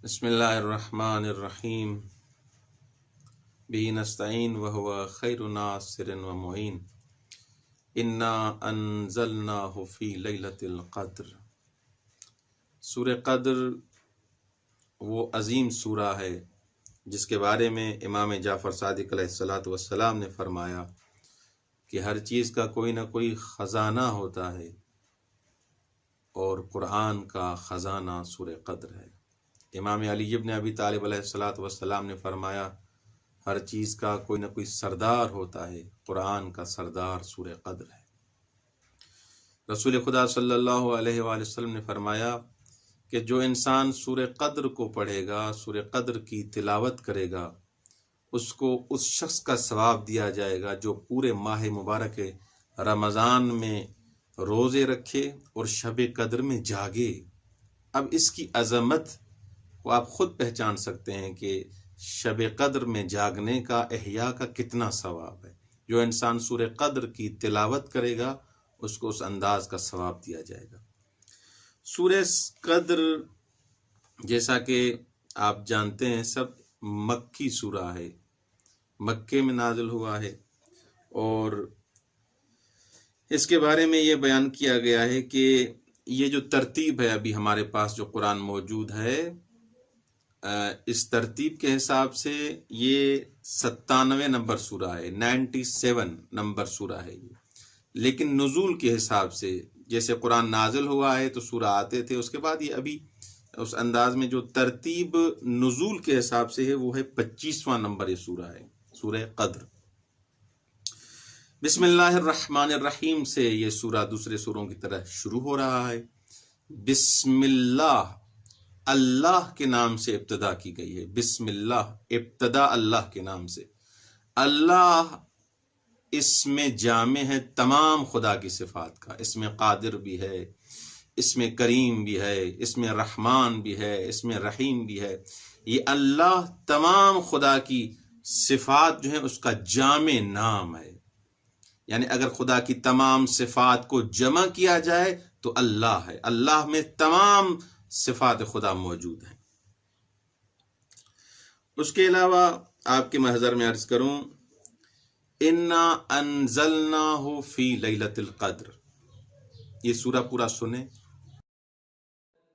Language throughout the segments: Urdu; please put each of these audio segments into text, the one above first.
بسم اللہ الرحمن الرحیم بہ نستعین وہو خیر ناصر و معین انا انزلناہ فی لیلۃ القدر۔ سورہ قدر وہ عظیم سورہ ہے جس کے بارے میں امام جعفر صادق علیہ السلام نے فرمایا کہ ہر چیز کا کوئی نہ کوئی خزانہ ہوتا ہے اور قرآن کا خزانہ سورہ قدر ہے۔ امام علی ابن ابی طالب علیہ السلام نے فرمایا ہر چیز کا کوئی نہ کوئی سردار ہوتا ہے، قرآن کا سردار سورہ قدر ہے۔ رسول خدا صلی اللہ علیہ وآلہ وسلم نے فرمایا کہ جو انسان سورہ قدر کو پڑھے گا، سورہ قدر کی تلاوت کرے گا، اس کو اس شخص کا ثواب دیا جائے گا جو پورے ماہ مبارک رمضان میں روزے رکھے اور شب قدر میں جاگے۔ اب اس کی عظمت کو آپ خود پہچان سکتے ہیں کہ شب قدر میں جاگنے کا، احیاء کا کتنا ثواب ہے۔ جو انسان سورہ قدر کی تلاوت کرے گا اس کو اس انداز کا ثواب دیا جائے گا۔ سورہ قدر جیسا کہ آپ جانتے ہیں سب مکی سورہ ہے، مکے میں نازل ہوا ہے، اور اس کے بارے میں یہ بیان کیا گیا ہے کہ یہ جو ترتیب ہے ابھی ہمارے پاس جو قرآن موجود ہے، اس ترتیب کے حساب سے یہ 97 نمبر سورہ ہے، 97 نمبر سورہ ہے یہ، لیکن نزول کے حساب سے جیسے قرآن نازل ہوا ہے تو سورہ آتے تھے، اس کے بعد یہ ابھی اس انداز میں جو ترتیب نزول کے حساب سے ہے وہ ہے 25واں نمبر یہ سورہ ہے، سورہ قدر۔ بسم اللہ الرحمن الرحیم سے یہ سورہ دوسرے سوروں کی طرح شروع ہو رہا ہے۔ بسم اللہ، اللہ کے نام سے ابتدا کی گئی ہے۔ بسم اللہ، ابتدا اللہ کے نام سے۔ اللہ اس میں جامع ہے تمام خدا کی صفات کا، اس میں قادر بھی ہے، اس میں کریم بھی ہے، اس میں رحمان بھی ہے، اس میں رحیم بھی ہے۔ یہ اللہ تمام خدا کی صفات جو ہیں اس کا جامع نام ہے، یعنی اگر خدا کی تمام صفات کو جمع کیا جائے تو اللہ ہے۔ اللہ میں تمام صفات خدا موجود ہیں۔ اس کے علاوہ آپ کے محضر میں عرض کروں، انا انزلناہ فی لیلۃ القدر، یہ سورہ پورا سنیں۔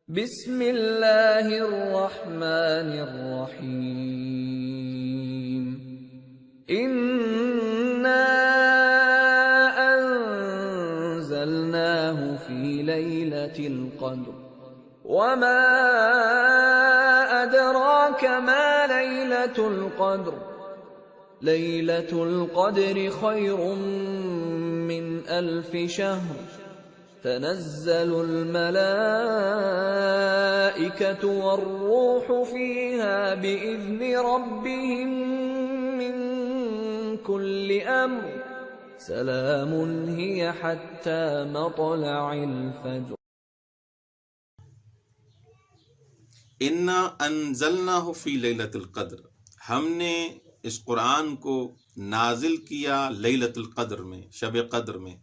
بسم اللہ الرحمن الرحیم، انا انزلناہ فی لیلۃ القدر وما ادراک ما لیلۃ القدر لیلۃ القدر خیر من الف شہر تنزل الملائکۃ والروح فیہا بإذن ربہم من کل امر سلام ہی حتی مطلع الفجر۔ انا انزلناہ فی لیلۃ القدر، ہم نے اس قرآن کو نازل کیا لیلۃ القدر میں، شب قدر میں۔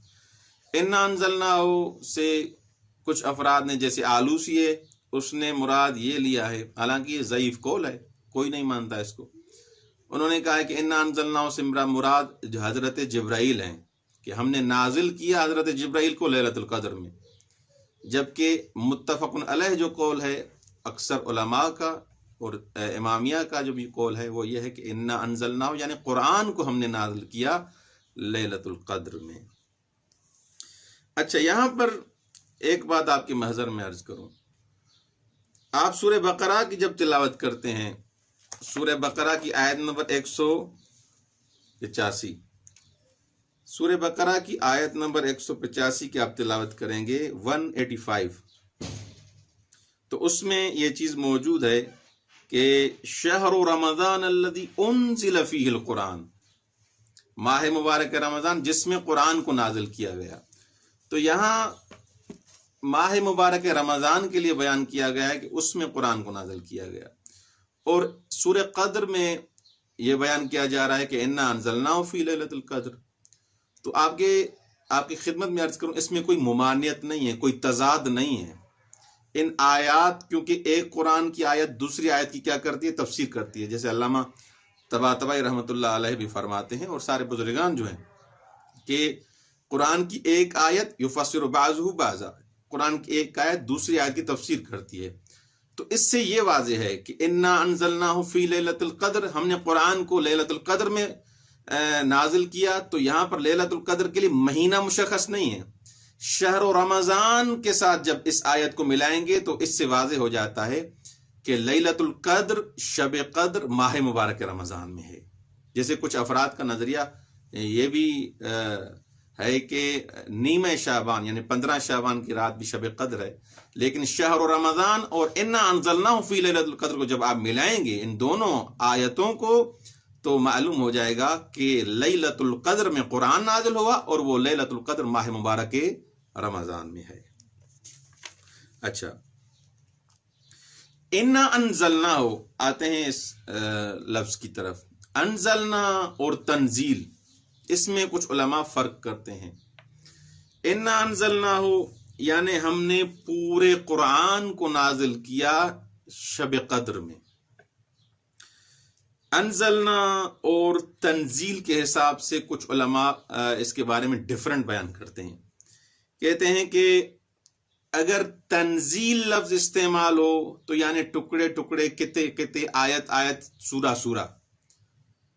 انا انزلناہ سے کچھ افراد نے، جیسے آلوسی ہے، اس نے مراد یہ لیا ہے، حالانکہ یہ ضعیف قول ہے، کوئی نہیں مانتا اس کو۔ انہوں نے کہا ہے کہ انا انزلناہ سے مراد حضرت جبرائیل ہیں، کہ ہم نے نازل کیا حضرت جبرائیل کو لیلۃ القدر میں، جبکہ متفق علیہ جو قول ہے اکثر علماء کا اور امامیہ کا جو بھی قول ہے وہ یہ ہے کہ انا انزلناہ یعنی قرآن کو ہم نے نازل کیا لیلۃ القدر میں۔ اچھا، یہاں پر ایک بات آپ کے محضر میں عرض کروں، آپ سورہ بقرہ کی جب تلاوت کرتے ہیں، سورہ بقرہ کی آیت نمبر 185، سورہ بقرہ کی آیت نمبر 185 کی آپ تلاوت کریں گے، 185، تو اس میں یہ چیز موجود ہے کہ شہر رمضان الذی انزل فیہ القرآن، ماہ مبارک رمضان جس میں قرآن کو نازل کیا گیا۔ تو یہاں ماہ مبارک رمضان کے لیے بیان کیا گیا ہے کہ اس میں قرآن کو نازل کیا گیا، اور سورہ قدر میں یہ بیان کیا جا رہا ہے کہ انا انزلناہ فی لیلۃ القدر۔ تو آپ کی خدمت میں عرض کروں، اس میں کوئی ممانعت نہیں ہے، کوئی تضاد نہیں ہے۔ ان آیات، کیونکہ ایک قرآن کی آیت دوسری آیت کی کیا کرتی ہے؟ تفسیر کرتی ہے. جیسے علامہ طباطبائی رحمۃ اللہ علیہ بھی فرماتے ہیں اور سارے بزرگان جو ہیں کہ قرآن کی ایک آیت یفسر بعضہ بعضا، قرآن کی ایک آیت دوسری آیت کی تفسیر کرتی ہے. تو اس سے یہ واضح ہے کہ انا انزلناہ فی لیلۃ القدر، ہم نے قرآن کو لیلۃ القدر میں نازل کیا. تو یہاں پر لیلۃ القدر کے لیے مہینہ مشخص نہیں ہے. شہر و رمضان کے ساتھ جب اس آیت کو ملائیں گے تو اس سے واضح ہو جاتا ہے کہ لیلۃ القدر شب قدر ماہ مبارک رمضان میں ہے. جیسے کچھ افراد کا نظریہ یہ بھی ہے کہ نیمہ شعبان یعنی 15 شعبان کی رات بھی شب قدر ہے، لیکن شہر و رمضان اور انا انزلناہ فی لیلۃ القدر کو جب آپ ملائیں گے ان دونوں آیتوں کو تو معلوم ہو جائے گا کہ لیلۃ القدر میں قرآن نازل ہوا اور وہ لیلۃ القدر ماہ مبارک رمضان میں ہے. اچھا، انا انزلنا آتے ہیں اس لفظ کی طرف. انزلنا اور تنزیل، اس میں کچھ علماء فرق کرتے ہیں. انا انزلنا یعنی ہم نے پورے قرآن کو نازل کیا شب قدر میں. انزلنا اور تنزیل کے حساب سے کچھ علماء اس کے بارے میں ڈیفرنٹ بیان کرتے ہیں. کہتے ہیں کہ اگر تنزیل لفظ استعمال ہو تو یعنی ٹکڑے ٹکڑے کتے کتے آیت آیت سورہ سورہ،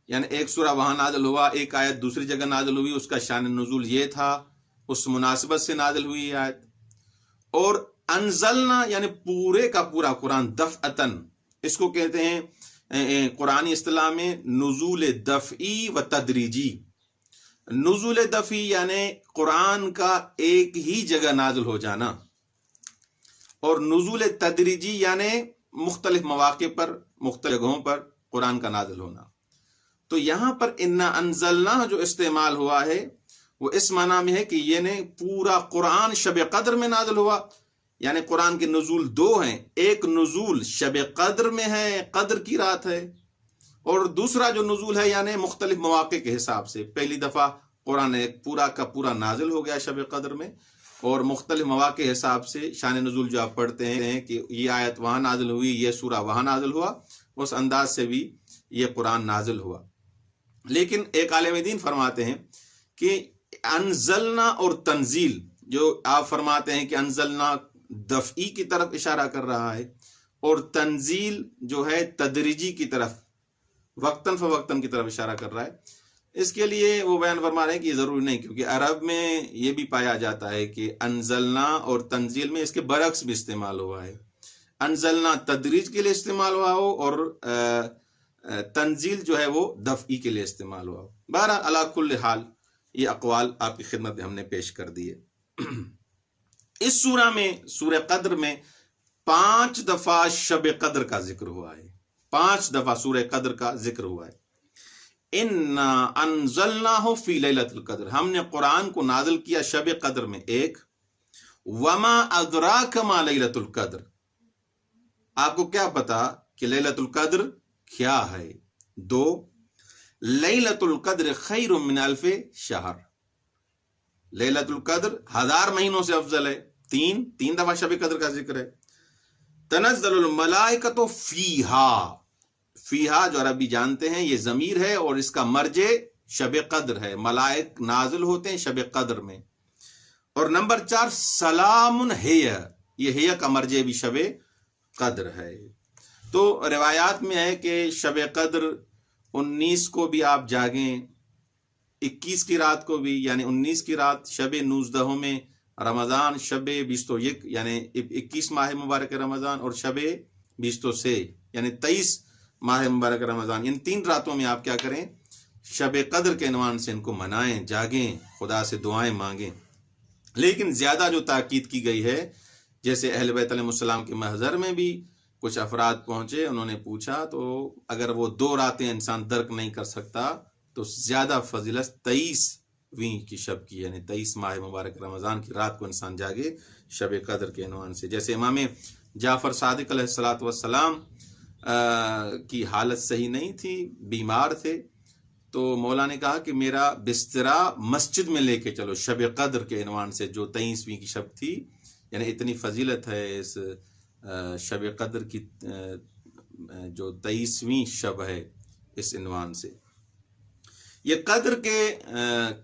یعنی ایک سورہ وہاں نازل ہوا، ایک آیت دوسری جگہ نازل ہوئی، اس کا شان نزول یہ تھا، اس مناسبت سے نازل ہوئی یہ آیت. اور انزلنا یعنی پورے کا پورا قرآن دفعتن، اس کو کہتے ہیں قرآنی اصطلاح میں نزول دفعی و تدریجی. نزول دفعی یعنی قرآن کا ایک ہی جگہ نازل ہو جانا، اور نزول تدریجی یعنی مختلف مواقع پر مختلف جگہوں پر قرآن کا نازل ہونا. تو یہاں پر انا انزلنا جو استعمال ہوا ہے وہ اس معنی میں ہے کہ یہ نے پورا قرآن شب قدر میں نازل ہوا. یعنی قرآن کے نزول دو ہیں، ایک نزول شب قدر میں ہے، قدر کی رات ہے، اور دوسرا جو نزول ہے یعنی مختلف مواقع کے حساب سے. پہلی دفعہ قرآن ایک پورا کا پورا نازل ہو گیا شب قدر میں، اور مختلف مواقع کے حساب سے شان نزول جو آپ پڑھتے ہیں کہ یہ آیت وہاں نازل ہوئی، یہ سورہ وہاں نازل ہوا، اس انداز سے بھی یہ قرآن نازل ہوا. لیکن ایک عالم دین فرماتے ہیں کہ انزلنا اور تنزیل جو آپ فرماتے ہیں کہ انزلنا دفعی کی طرف اشارہ کر رہا ہے اور تنزیل جو ہے تدریجی کی طرف وقتاً فوقتاً کی طرف اشارہ کر رہا ہے، اس کے لیے وہ بیان فرما رہے ہیں کہ یہ ضروری نہیں، کیونکہ عرب میں یہ بھی پایا جاتا ہے کہ انزلنا اور تنزیل میں اس کے برعکس بھی استعمال ہوا ہے. انزلنا تدریج کے لیے استعمال ہوا ہو اور تنزیل جو ہے وہ دفعی کے لیے استعمال ہوا ہو. بہرحال علی کل حال یہ اقوال آپ کی خدمت میں ہم نے پیش کر دیے. اس سورہ میں سورہ قدر میں 5 دفعہ شب قدر کا ذکر ہوا ہے، 5 دفعہ سورہ قدر کا ذکر ہوا ہے. انا انزلناہ فی لیلۃ القدر، ہم نے قرآن کو نازل کیا شب قدر میں. ایک، وما ادراک ما لیلۃ القدر، آپ کو کیا پتا کہ لیلۃ القدر کیا ہے. 2، لیلۃ القدر خیر من الف شہر، لیلۃ القدر 1000 مہینوں سے افضل ہے. 3 دفعہ شب قدر کا ذکر ہے. تنزل الملائکۃ فیہا، فیہا جو عربی جانتے ہیں یہ ضمیر ہے اور اس کا مرجع شب قدر ہے، ملائک نازل ہوتے ہیں شب قدر میں. اور نمبر 4 سلام ہے، یہ ہے کا مرجع بھی شب قدر ہے. تو روایات میں ہے کہ شب قدر 19 کو بھی آپ جاگیں، 21 کی رات کو بھی، یعنی 19 کی رات شب 19 میں رمضان، شب 21 یعنی 21 ماہ مبارک رمضان، اور شب 23 یعنی 23 ماہ مبارک رمضان. ان 3 راتوں میں آپ کیا کریں، شب قدر کے عنوان سے ان کو منائیں، جاگیں، خدا سے دعائیں مانگیں. لیکن زیادہ جو تاکید کی گئی ہے، جیسے اہل بیت علیہ السلام کے محضر میں بھی کچھ افراد پہنچے، انہوں نے پوچھا، تو اگر وہ 2 راتیں انسان درک نہیں کر سکتا تو زیادہ فضیلت 23ویں کی شب کی، یعنی 23 ماہ مبارک رمضان کی رات کو انسان جاگے شب قدر کے عنوان سے. جیسے امام جعفر صادق علیہ السلام کی حالت صحیح نہیں تھی، بیمار تھے، تو مولا نے کہا کہ میرا بسترا مسجد میں لے کے چلو شب قدر کے عنوان سے، جو 23ویں کی شب تھی یعنی اتنی فضیلت ہے اس شب قدر کی جو 23ویں شب ہے اس عنوان سے۔ یہ قدر کے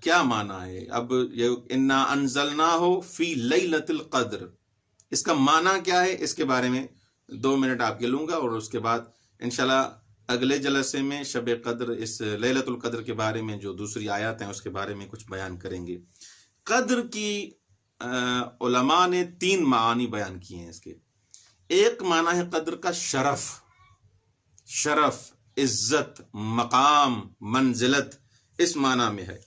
کیا معنی ہے؟ اب یہ انا انزلناہ فی لیلۃ القدر، اس کا معنی کیا ہے؟ اس کے بارے میں 2 منٹ آپ کے لوں گا، اور اس کے بعد انشاءاللہ اگلے جلسے میں شب قدر، اس لیلۃ القدر کے بارے میں جو دوسری آیات ہیں اس کے بارے میں کچھ بیان کریں گے۔ قدر کی علماء نے 3 معانی بیان کیے ہیں اس کے۔ ایک معنی ہے قدر کا شرف، عزت، مقام، منزلت، اس معنی میں ہے۔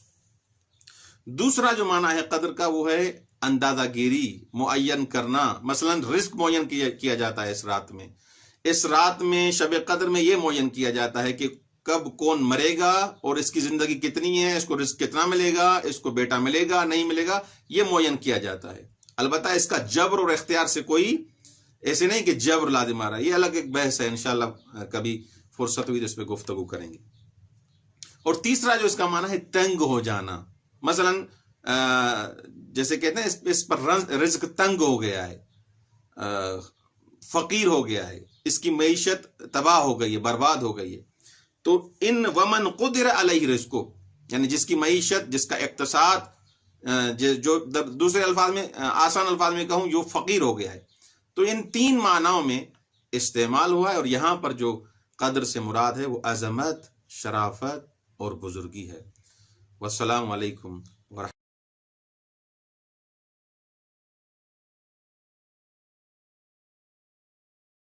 دوسرا جو معنی ہے قدر کا وہ ہے اندازہ گیری، معین کرنا۔ مثلا رزق معین کیا جاتا ہے اس رات میں شب قدر میں یہ معین کیا جاتا ہے کہ کب کون مرے گا اور اس کی زندگی کتنی ہے، اس کو رزق کتنا ملے گا، اس کو بیٹا ملے گا نہیں ملے گا، یہ معین کیا جاتا ہے۔ البتہ اس کا جبر اور اختیار سے کوئی ایسے نہیں کہ جبر لازم آ رہا ہے، یہ الگ ایک بحث ہے، انشاءاللہ کبھی فرصت ہوئی تو اس پہ گفتگو کریں گے۔ اور تیسرا جو اس کا معنی ہے تنگ ہو جانا، مثلا جیسے کہتے ہیں اس پر رزق تنگ ہو گیا ہے، فقیر ہو گیا ہے، اس کی معیشت تباہ ہو گئی ہے، برباد ہو گئی ہے۔ تو ان ومن قدر علیہ رزقہ، یعنی جس کی معیشت، جس کا اقتصاد، جو دوسرے الفاظ میں، آسان الفاظ میں کہوں، جو فقیر ہو گیا ہے۔ تو ان 3 معناؤں میں استعمال ہوا ہے، اور یہاں پر جو قدر سے مراد ہے وہ عظمت، شرافت اور بزرگی ہے۔ والسلام علیکم